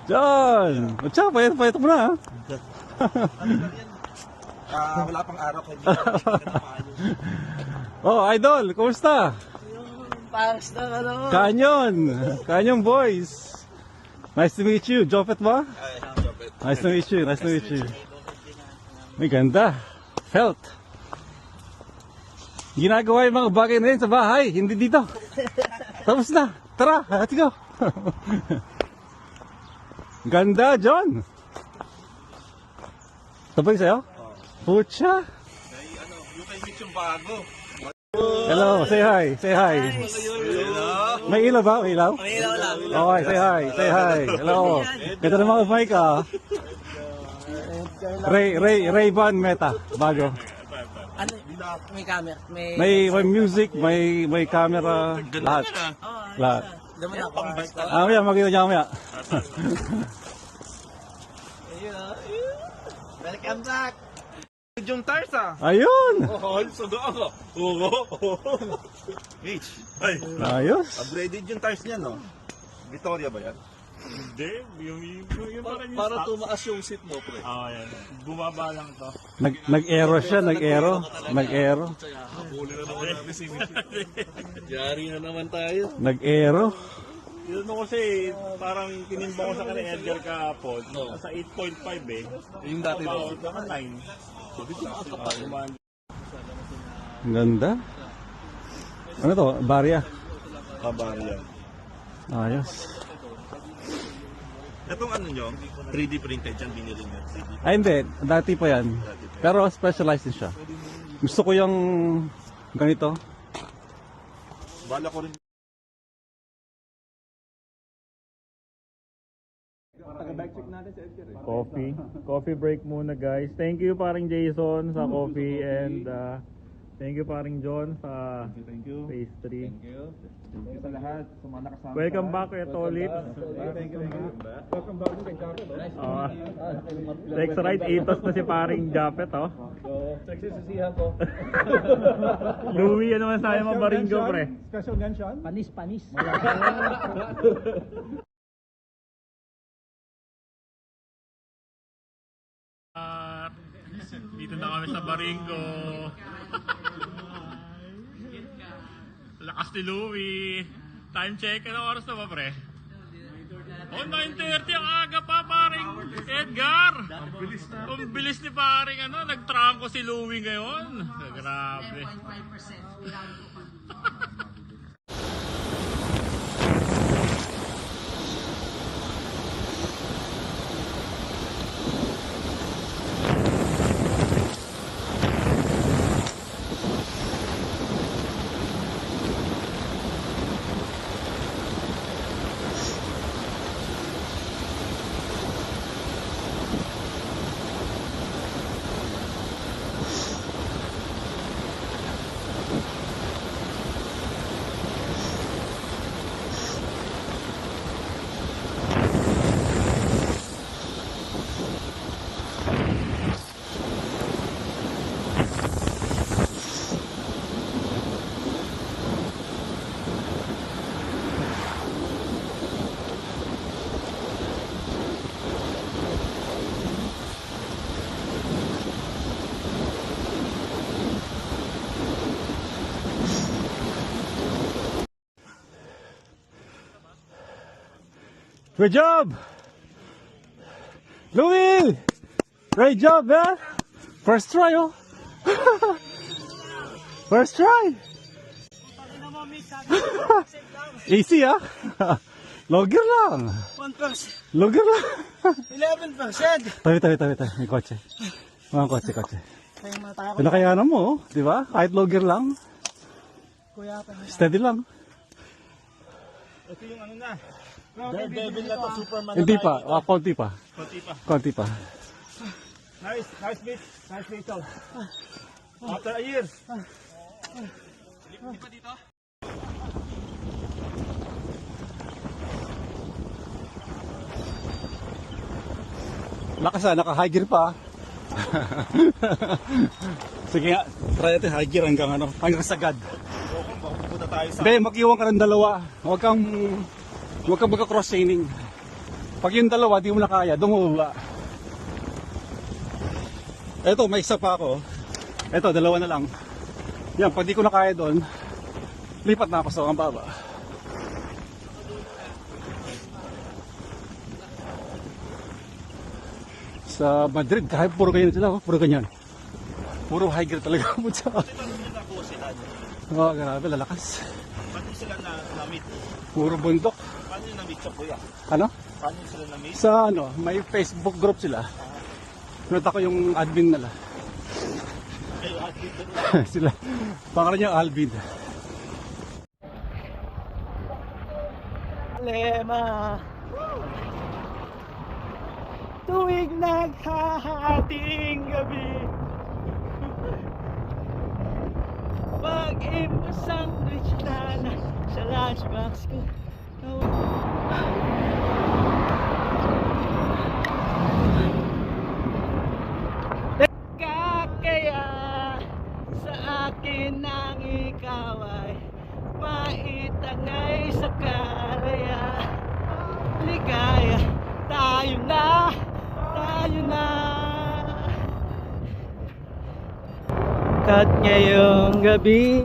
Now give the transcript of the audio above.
John! What's up? Payat mo na, ha? Wala pang araw kaya Oh, idol, kumusta? Paras na ano. Kanyon boys. Nice to meet you. Jopet ba? Nice to meet you. May ganda. Felt. Ginagawa yung mga bagay na yun sa bahay, hindi dito. Tapos na. Tara, let's go. Ganda, John. Sabay sa'yo? Pucha. yung kay Mitch yung bago. Hello, say hi. May ilaw ba? May ilaw? May ilaw lang. Okay, say hi. Hello. Ganda ng mga mic, ah. Ray-Ban Meta, bago. Ano? May camera. May music, may camera, lahat. Lahat. Daman ako. Mamaya, makita niya mamaya. Welcome back. Yung tires Ayun! Sugo ako. Oo. Mitch. Ay. Ayos. Upgraded yung tires niya, no? Victoria ba yan? Hindi, yung parang yung Para stock. tumaas yung seat mo, pre. Yan. Bumaba lang to. Nag-aero siya, nag-aero. Huli na naman natin si Mitch. Yari na naman tayo. Nag-aero. Yun ano kasi, parang kinimba ko sa kanila Edgar kahapon. Sa 8.5 eh. Yung dati Baba, daw. baka 9. Dumaan. Ang ganda. Ano to? Barya. Kabarya. Ayos. Itong ano nyo, 3D printed yan, binili nyo. 3D. Ay hindi, dati pa yan. Pero specialized din siya. Gusto ko yung ganito. Bala ko rin. Coffee break muna guys. Thank you paring Jason sa coffee and thank you paring John sa phase 3. Thank you sa lahat, sa mga nakasama. Welcome back kay Tolip. Thank you. Welcome back kay Japet. Next ride, itos na si paring Japet, oh. Nagsisisihan ko. Louie, ano man sa'yo mga Baringo, pre? Special mention? Panis. Dito na kami sa Baringo. Lakas ni Louie. Time check, anong oras na ba, pre? Oh, 9:30 ang aga pa, paring Edgar. Ang bilis ni paring nagtrangko si Louie ngayon. Grabe. 10.5%. Great job! Louie! Great job, man! First try, oh! First try! Easy, ah! Logger lang! 1%. Logger lang! 11%. Tabi. May kotse. Mga kotse. Kaya mataya ko. Pinakayanan mo, oh. Di ba? Kahit logger lang. Kuya pa. Steady lang. Ito yung ano na. Devil na to, Superman. Hindi pa. Konti pa. Konti pa. Nice Mitch. Nice Mitchell. After a year. Hindi pa dito? Lakas, naka-high gear pa. Sige nga, try natin high gear hanggang sagad. Punta tayo sa... Hindi, mag-iwan ka ng dalawa. Huwag kang magka-cross chaining. Pag yung dalawa, di mo na kaya, dumubaba. Eto, may isa pa ako. Eto, dalawa na lang. Yan, pag di ko na kaya doon, lipat na ako sa baba. Sa Madrid, kahit puro ganyan sila, puro ganyan. Puro high grade talaga po sa. Oo, grabe, lalakas. Paano sila na-meet? Puro bundok. Paano yung na-meet sa kuya? Ano? Paano sila na-meet? Sa ano, may Facebook group sila. Pinunta ko yung admin nila. Kayo at dito. Sila. Pangalan niya Alvin. Lema. Tuwing naghahating gabi, pag-imbas sandwich na sa lunchbox ko. Kaya sa akin ang ikaw ay maitangay sa karaya. Ligaya, tayo na, tayo na. Kat ngayong gabi